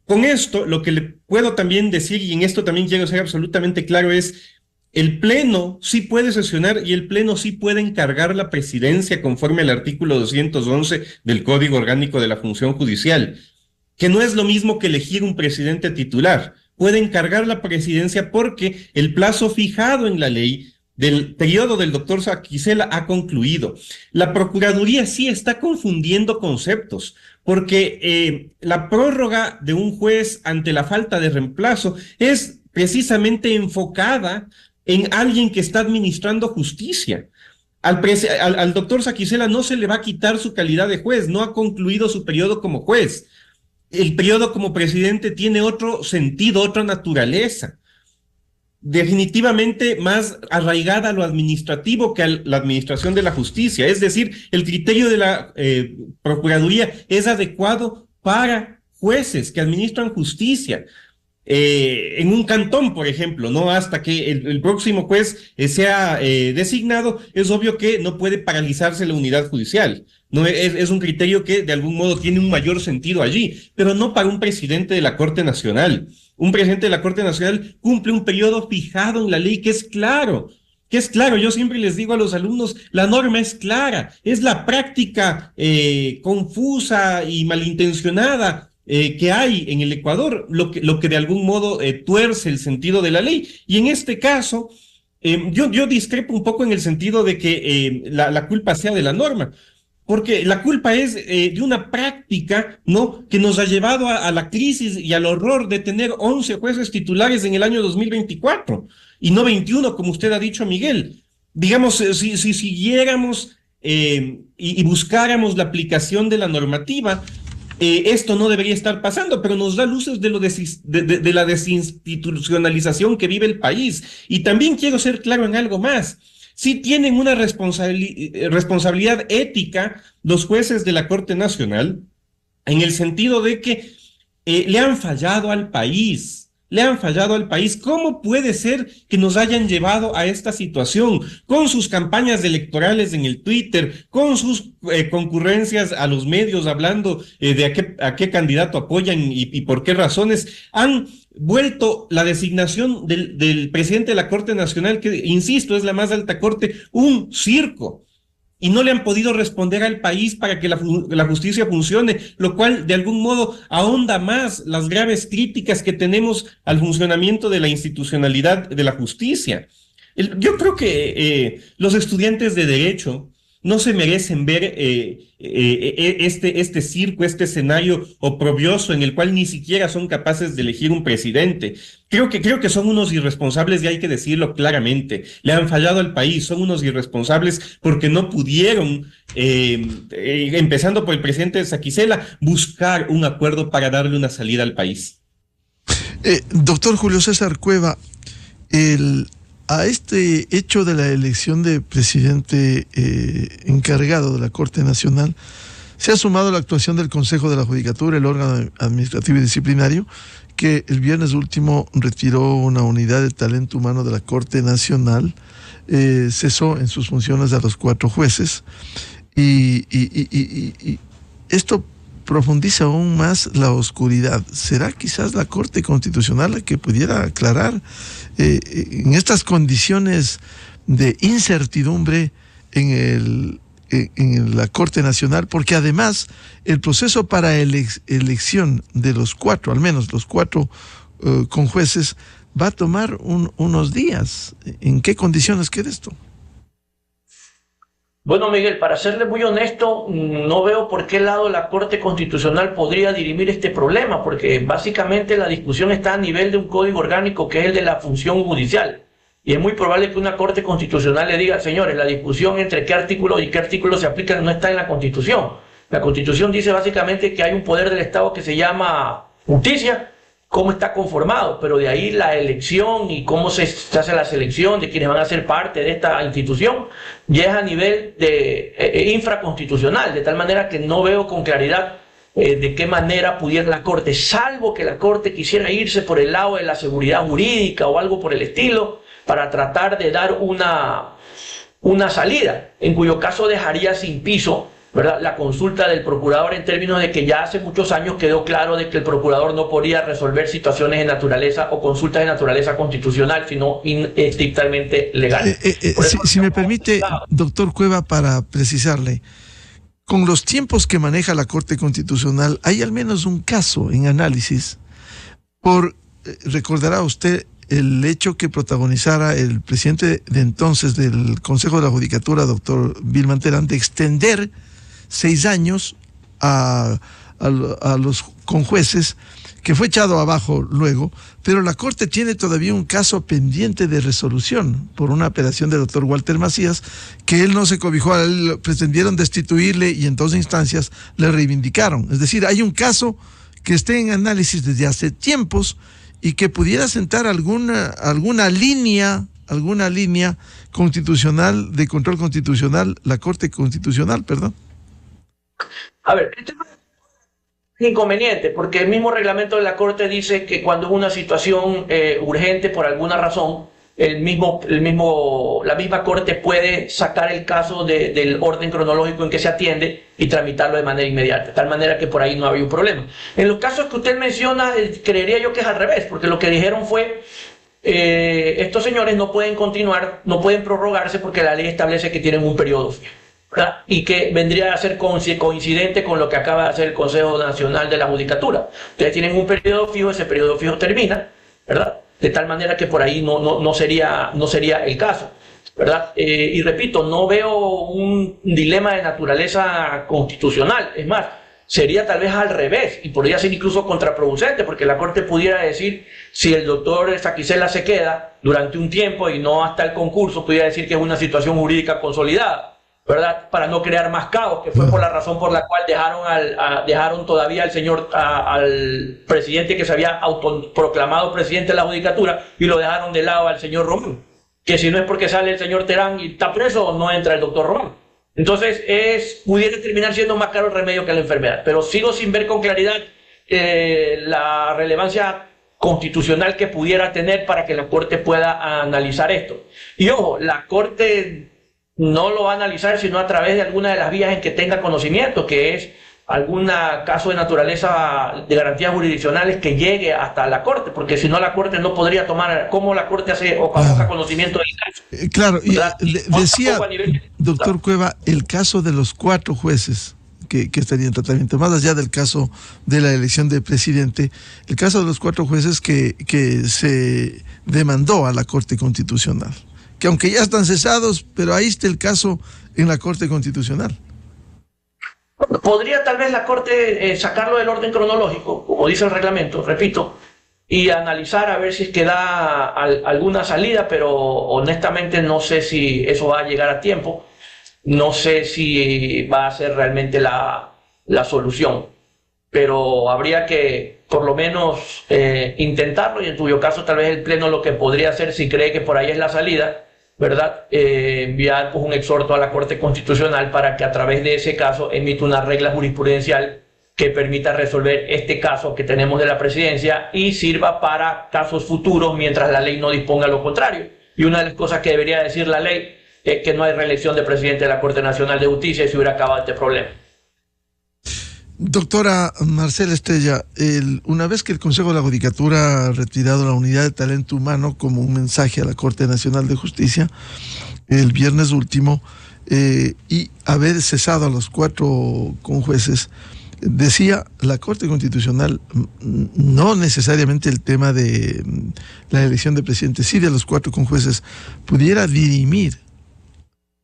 Con esto, lo que le puedo también decir, y en esto también quiero ser absolutamente claro, es el Pleno sí puede sesionar y el Pleno sí puede encargar la presidencia conforme al artículo 211 del Código Orgánico de la Función Judicial, que no es lo mismo que elegir un presidente titular. Puede encargar la presidencia porque el plazo fijado en la ley del periodo del doctor Saquicela ha concluido. La Procuraduría sí está confundiendo conceptos, porque la prórroga de un juez ante la falta de reemplazo es precisamente enfocada en alguien que está administrando justicia. Al doctor Saquicela no se le va a quitar su calidad de juez, no ha concluido su periodo como juez. El periodo como presidente tiene otro sentido, otra naturaleza. definitivamente más arraigada a lo administrativo que a la administración de la justicia. Es decir, el criterio de la Procuraduría es adecuado para jueces que administran justicia. En un cantón, por ejemplo, ¿no? Hasta que el próximo juez sea designado, es obvio que no puede paralizarse la unidad judicial. No es un criterio que de algún modo tiene un mayor sentido allí, pero no para un presidente de la Corte Nacional. Un presidente de la Corte Nacional cumple un periodo fijado en la ley que es claro. Yo siempre les digo a los alumnos, la norma es clara, es la práctica confusa y malintencionada que hay en el Ecuador, lo que de algún modo tuerce el sentido de la ley. Y en este caso, yo discrepo un poco en el sentido de que la culpa sea de la norma, porque la culpa es de una práctica, ¿no?, que nos ha llevado a la crisis y al horror de tener 11 jueces titulares en el año 2024 y no 21, como usted ha dicho, Miguel. Digamos, si siguiéramos y buscáramos la aplicación de la normativa, esto no debería estar pasando, pero nos da luces de la desinstitucionalización que vive el país. Y también quiero ser claro en algo más. Sí tienen una responsabilidad ética los jueces de la Corte Nacional, en el sentido de que le han fallado al país. ¿Cómo puede ser que nos hayan llevado a esta situación? Con sus campañas electorales en el Twitter, con sus concurrencias a los medios hablando de a qué candidato apoyan y por qué razones, han vuelto la designación del presidente de la Corte Nacional, que, insisto, es la más alta corte, un circo. Y no le han podido responder al país para que la justicia funcione, lo cual de algún modo ahonda más las graves críticas que tenemos al funcionamiento de la institucionalidad de la justicia. Yo creo que los estudiantes de Derecho no se merecen ver este circo, este escenario oprobioso en el cual ni siquiera son capaces de elegir un presidente. Creo que son unos irresponsables y hay que decirlo claramente. Le han fallado al país, son unos irresponsables porque no pudieron, empezando por el presidente Saquicela, buscar un acuerdo para darle una salida al país. Doctor Julio César Cueva, a este hecho de la elección de presidente encargado de la Corte Nacional, se ha sumado la actuación del Consejo de la Judicatura, el órgano administrativo y disciplinario, que el viernes último retiró una unidad de talento humano de la Corte Nacional, cesó en sus funciones a los 4 jueces, y esto profundiza aún más la oscuridad. ¿Será quizás la Corte Constitucional la que pudiera aclarar en estas condiciones de incertidumbre en la Corte Nacional? Porque además el proceso para elección de los 4, al menos los 4 conjueces, va a tomar unos días. ¿En qué condiciones queda esto? Bueno, Miguel, para serle muy honesto, no veo por qué lado la Corte Constitucional podría dirimir este problema, porque básicamente la discusión está a nivel de un código orgánico que es el de la función judicial. Y es muy probable que una Corte Constitucional le diga, señores, la discusión entre qué artículo y qué artículo se aplican no está en la Constitución. La Constitución dice básicamente que hay un poder del Estado que se llama justicia, cómo está conformado, pero de ahí la elección y cómo se hace la selección de quienes van a ser parte de esta institución ya es a nivel de infraconstitucional, de tal manera que no veo con claridad de qué manera pudiera la Corte, salvo que la Corte quisiera irse por el lado de la seguridad jurídica o algo por el estilo, para tratar de dar una salida, en cuyo caso dejaría sin piso, ¿verdad?, la consulta del procurador, en términos de que ya hace muchos años quedó claro de que el procurador no podía resolver situaciones de naturaleza o consultas de naturaleza constitucional, sino estrictamente legal. Si me permite, doctor Cueva, para precisarle, con los tiempos que maneja la Corte Constitucional, hay al menos un caso en análisis recordará usted el hecho que protagonizara el presidente de entonces del Consejo de la Judicatura, doctor Vilman Terán, de extender 6 años a los conjueces, que fue echado abajo luego, pero la Corte tiene todavía un caso pendiente de resolución por una apelación del doctor Walter Macías, que él no se cobijó, a él pretendieron destituirle y en 2 instancias le reivindicaron. Es decir, hay un caso que está en análisis desde hace tiempos y que pudiera sentar alguna línea constitucional, de control constitucional, la Corte Constitucional, perdón. A ver, este es inconveniente, porque el mismo reglamento de la Corte dice que cuando es una situación urgente por alguna razón, la misma Corte puede sacar el caso del orden cronológico en que se atiende y tramitarlo de manera inmediata, de tal manera que por ahí no había un problema. En los casos que usted menciona, creería yo que es al revés, porque lo que dijeron fue, estos señores no pueden continuar, no pueden prorrogarse porque la ley establece que tienen un periodo fijo, ¿verdad? Y que vendría a ser coincidente con lo que acaba de hacer el Consejo Nacional de la Judicatura. Ustedes tienen un periodo fijo, ese periodo fijo termina, ¿verdad? De tal manera que por ahí no sería el caso, ¿verdad? Y repito, no veo un dilema de naturaleza constitucional. Es más, sería tal vez al revés y podría ser incluso contraproducente, porque la Corte pudiera decir, si el doctor Saquicela se queda durante un tiempo y no hasta el concurso, pudiera decir que es una situación jurídica consolidada, ¿verdad? Para no crear más caos, que fue por la razón por la cual dejaron todavía al presidente que se había autoproclamado presidente de la Judicatura y lo dejaron de lado al señor Román, que si no es porque sale el señor Terán y está preso, no entra el doctor Román. Entonces pudiera terminar siendo más caro el remedio que la enfermedad, pero sigo sin ver con claridad la relevancia constitucional que pudiera tener para que la Corte pueda analizar esto. Y ojo, la Corte no lo va a analizar sino a través de alguna de las vías en que tenga conocimiento, que es algún caso de naturaleza de garantías jurisdiccionales que llegue hasta la Corte, porque si no la Corte no podría tomar, ¿cómo la Corte hace o causa conocimiento del caso? Claro, y decía, doctor Cueva, el caso de los 4 jueces que estarían en tratamiento, más allá del caso de la elección de presidente, el caso de los 4 jueces que se demandó a la Corte Constitucional, que aunque ya están cesados, pero ahí está el caso en la Corte Constitucional. Podría tal vez la Corte sacarlo del orden cronológico, como dice el reglamento, repito, y analizar a ver si es que da alguna salida, pero honestamente no sé si eso va a llegar a tiempo, no sé si va a ser realmente la solución, pero habría que por lo menos intentarlo, y en tu caso tal vez el Pleno lo que podría hacer, si cree que por ahí es la salida, ¿verdad? Enviar pues un exhorto a la Corte Constitucional para que a través de ese caso emita una regla jurisprudencial que permita resolver este caso que tenemos de la presidencia y sirva para casos futuros mientras la ley no disponga lo contrario. Y una de las cosas que debería decir la ley es que no hay reelección de presidente de la Corte Nacional de Justicia y se hubiera acabado este problema. Doctora Marcela Estrella, una vez que el Consejo de la Judicatura ha retirado la unidad de talento humano como un mensaje a la Corte Nacional de Justicia el viernes último, y haber cesado a los 4 conjueces, decía la Corte Constitucional, no necesariamente el tema de la elección de presidente, sí de los 4 conjueces, pudiera dirimir,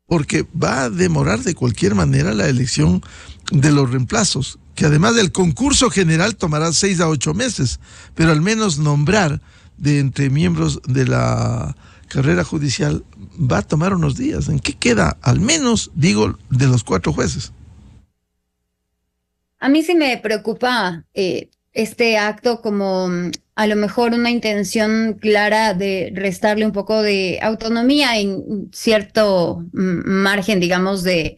porque va a demorar de cualquier manera la elección de los reemplazos, que además del concurso general tomará 6 a 8 meses, pero al menos nombrar de entre miembros de la carrera judicial va a tomar unos días. ¿En qué queda? Al menos, digo, de los 4 jueces. A mí sí me preocupa este acto como a lo mejor una intención clara de restarle un poco de autonomía en cierto margen, digamos, de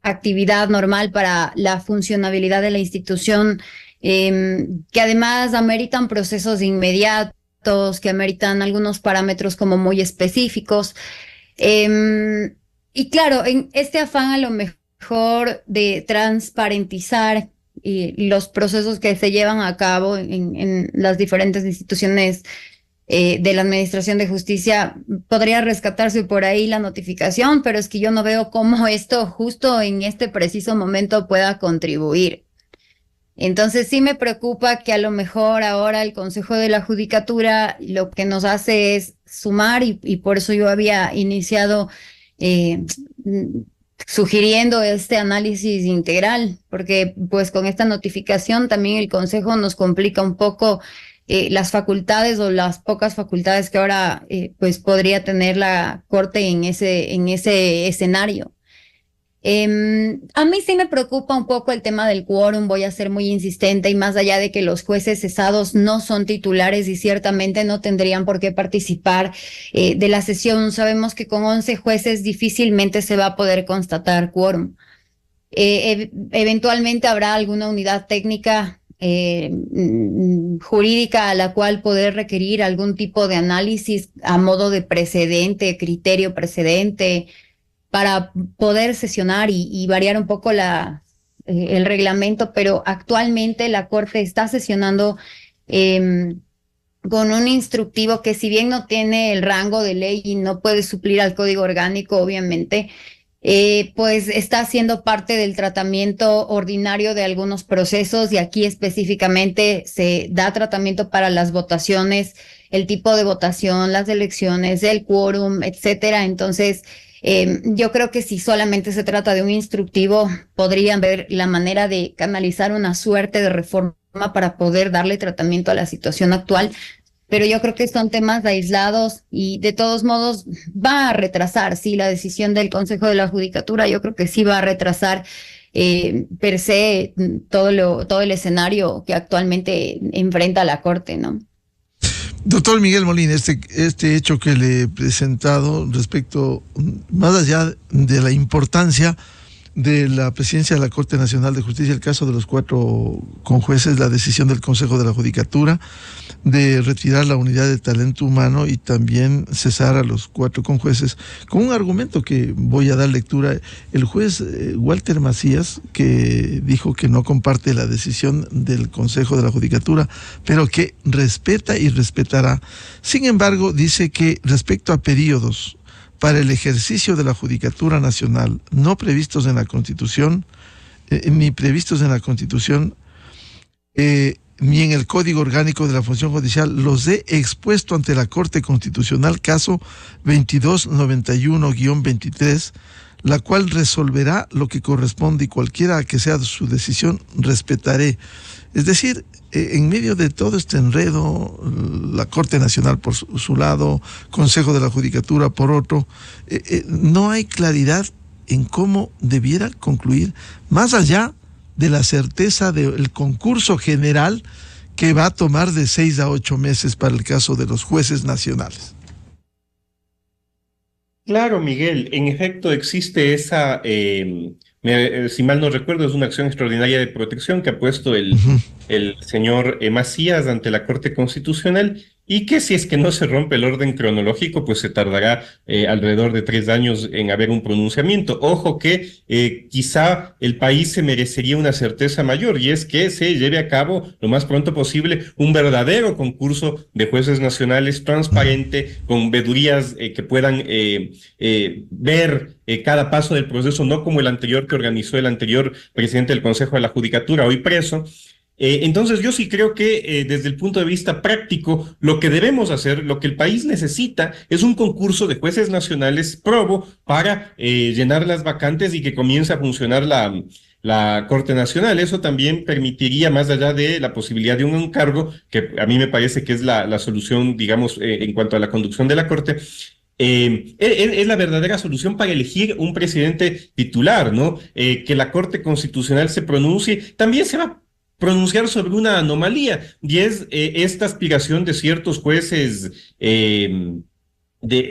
actividad normal para la funcionabilidad de la institución, que además ameritan procesos inmediatos, que ameritan algunos parámetros como muy específicos. Y claro, en este afán a lo mejor de transparentizar los procesos que se llevan a cabo en las diferentes instituciones de la Administración de Justicia, podría rescatarse por ahí la notificación, pero es que yo no veo cómo esto justo en este preciso momento pueda contribuir. Entonces sí me preocupa que a lo mejor ahora el Consejo de la Judicatura lo que nos hace es sumar, y por eso yo había iniciado sugiriendo este análisis integral, porque pues con esta notificación también el Consejo nos complica un poco las facultades o las pocas facultades que ahora pues podría tener la Corte en ese escenario. A mí sí me preocupa un poco el tema del quórum, voy a ser muy insistente, y más allá de que los jueces cesados no son titulares y ciertamente no tendrían por qué participar de la sesión, sabemos que con 11 jueces difícilmente se va a poder constatar quórum. Eventualmente habrá alguna unidad técnica jurídica a la cual poder requerir algún tipo de análisis a modo de precedente, criterio precedente, para poder sesionar y variar un poco el reglamento, pero actualmente la Corte está sesionando con un instructivo que, si bien no tiene el rango de ley y no puede suplir al Código Orgánico, obviamente, pues está siendo parte del tratamiento ordinario de algunos procesos, y aquí específicamente se da tratamiento para las votaciones, el tipo de votación, las elecciones, el quórum, etcétera. Entonces, yo creo que si solamente se trata de un instructivo, podrían ver la manera de canalizar una suerte de reforma para poder darle tratamiento a la situación actual. Pero yo creo que son temas aislados y de todos modos va a retrasar, sí, la decisión del Consejo de la Judicatura. Yo creo que sí va a retrasar per se todo el escenario que actualmente enfrenta la Corte, ¿no? Doctor Miguel Molina, este hecho que le he presentado respecto, más allá de la importancia de la presidencia de la Corte Nacional de Justicia, el caso de los 4 conjueces, la decisión del Consejo de la Judicatura de retirar la unidad de talento humano y también cesar a los 4 conjueces, con un argumento que voy a dar lectura. El juez Walter Macías, que dijo que no comparte la decisión del Consejo de la Judicatura, pero que respeta y respetará. Sin embargo, dice que respecto a periodos para el ejercicio de la Judicatura Nacional no previstos en la Constitución, ni previstos en la Constitución, ni en el Código Orgánico de la Función Judicial, los he expuesto ante la Corte Constitucional, caso 2291-23, la cual resolverá lo que corresponde, y cualquiera que sea su decisión, respetaré. Es decir, en medio de todo este enredo, la Corte Nacional por su lado, Consejo de la Judicatura por otro, no hay claridad en cómo debiera concluir, más allá de la certeza del concurso general que va a tomar de 6 a 8 meses para el caso de los jueces nacionales. Claro, Miguel, en efecto existe esa, si mal no recuerdo, es una acción extraordinaria de protección que ha puesto el señor Macías ante la Corte Constitucional, y que si es que no se rompe el orden cronológico, pues se tardará alrededor de 3 años en haber un pronunciamiento. Ojo que quizá el país se merecería una certeza mayor, y es que se lleve a cabo lo más pronto posible un verdadero concurso de jueces nacionales transparente, con vedurías que puedan ver cada paso del proceso, no como el anterior que organizó el anterior presidente del Consejo de la Judicatura, hoy preso. Entonces yo sí creo que desde el punto de vista práctico, lo que debemos hacer, lo que el país necesita, es un concurso de jueces nacionales probo para llenar las vacantes y que comience a funcionar la Corte Nacional. Eso también permitiría, más allá de la posibilidad de un encargo, que a mí me parece que es la solución, digamos, en cuanto a la conducción de la Corte, es la verdadera solución para elegir un presidente titular, ¿no? Que la Corte Constitucional se pronuncie. También se va a pronunciar sobre una anomalía, y es esta aspiración de ciertos jueces,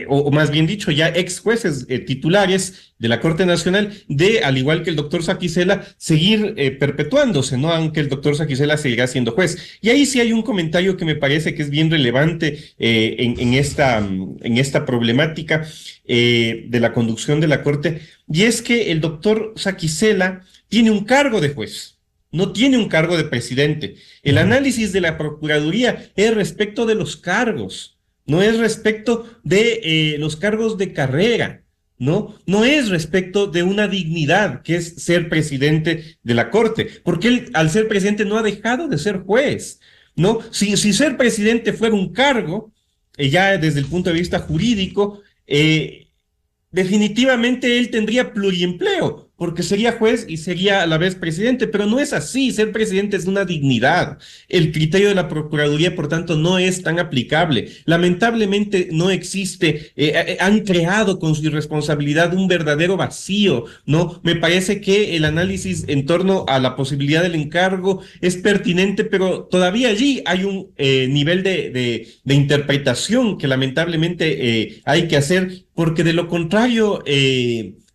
o más bien dicho, ya ex jueces titulares de la Corte Nacional, de, al igual que el doctor Saquicela, seguir perpetuándose, ¿no? Aunque el doctor Saquicela seguirá siendo juez. Y ahí sí hay un comentario que me parece que es bien relevante en esta problemática de la conducción de la Corte, y es que el doctor Saquicela tiene un cargo de juez. No tiene un cargo de presidente. El análisis de la Procuraduría es respecto de los cargos, no es respecto de los cargos de carrera, ¿no? No es respecto de una dignidad que es ser presidente de la Corte, porque él, al ser presidente, no ha dejado de ser juez, ¿no? Si ser presidente fuera un cargo, ya desde el punto de vista jurídico, definitivamente él tendría pluriempleo, porque sería juez y sería a la vez presidente, pero no es así. Ser presidente es una dignidad. El criterio de la Procuraduría, por tanto, no es tan aplicable. Lamentablemente no existe, han creado con su irresponsabilidad un verdadero vacío, ¿no? Me parece que el análisis en torno a la posibilidad del encargo es pertinente, pero todavía allí hay un nivel de interpretación que lamentablemente hay que hacer, porque de lo contrario,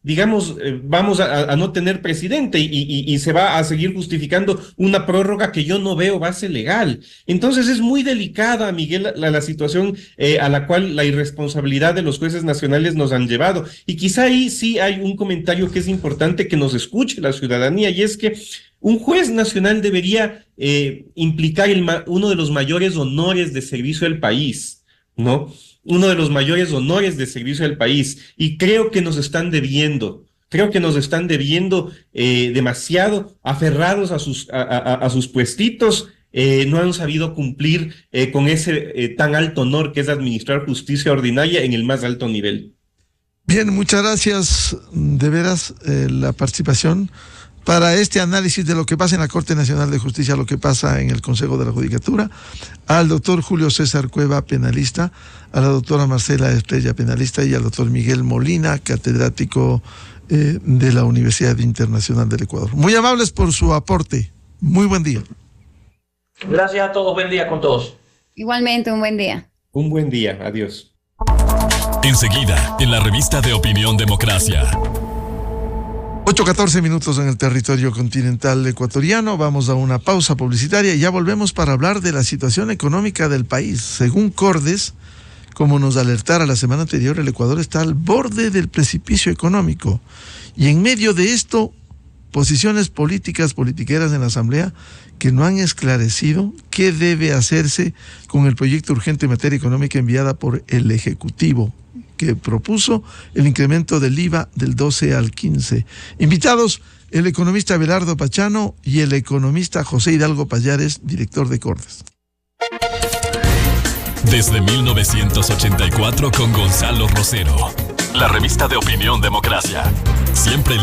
digamos, vamos a no tener presidente y se va a seguir justificando una prórroga que yo no veo base legal. Entonces es muy delicada, Miguel, la situación a la cual la irresponsabilidad de los jueces nacionales nos han llevado. Y quizá ahí sí hay un comentario que es importante que nos escuche la ciudadanía, y es que un juez nacional debería implicar uno de los mayores honores de servicio al país, ¿no? Uno de los mayores honores de servicio al país, y creo que nos están debiendo demasiado, aferrados a sus puestitos, no han sabido cumplir con ese tan alto honor que es administrar justicia ordinaria en el más alto nivel. Bien, muchas gracias de veras la participación para este análisis de lo que pasa en la Corte Nacional de Justicia, lo que pasa en el Consejo de la Judicatura, al doctor Julio César Cueva, penalista, a la doctora Marcela Estrella, penalista, y al doctor Miguel Molina, catedrático de la Universidad Internacional del Ecuador. Muy amables por su aporte. Muy buen día. Gracias a todos. Buen día con todos. Igualmente, un buen día. Un buen día. Adiós. Enseguida, en la revista de Opinión Democracia. 8:14 minutos en el territorio continental ecuatoriano. Vamos a una pausa publicitaria y ya volvemos para hablar de la situación económica del país. Según Cordes, como nos alertara la semana anterior, el Ecuador está al borde del precipicio económico. Y en medio de esto, posiciones politiqueras en la Asamblea que no han esclarecido qué debe hacerse con el proyecto urgente en materia económica enviada por el Ejecutivo, que propuso el incremento del IVA del 12 al 15. Invitados, el economista Abelardo Pachano y el economista José Hidalgo Payares, director de Cordes. Desde 1984 con Gonzalo Rosero. La revista de Opinión Democracia. Siempre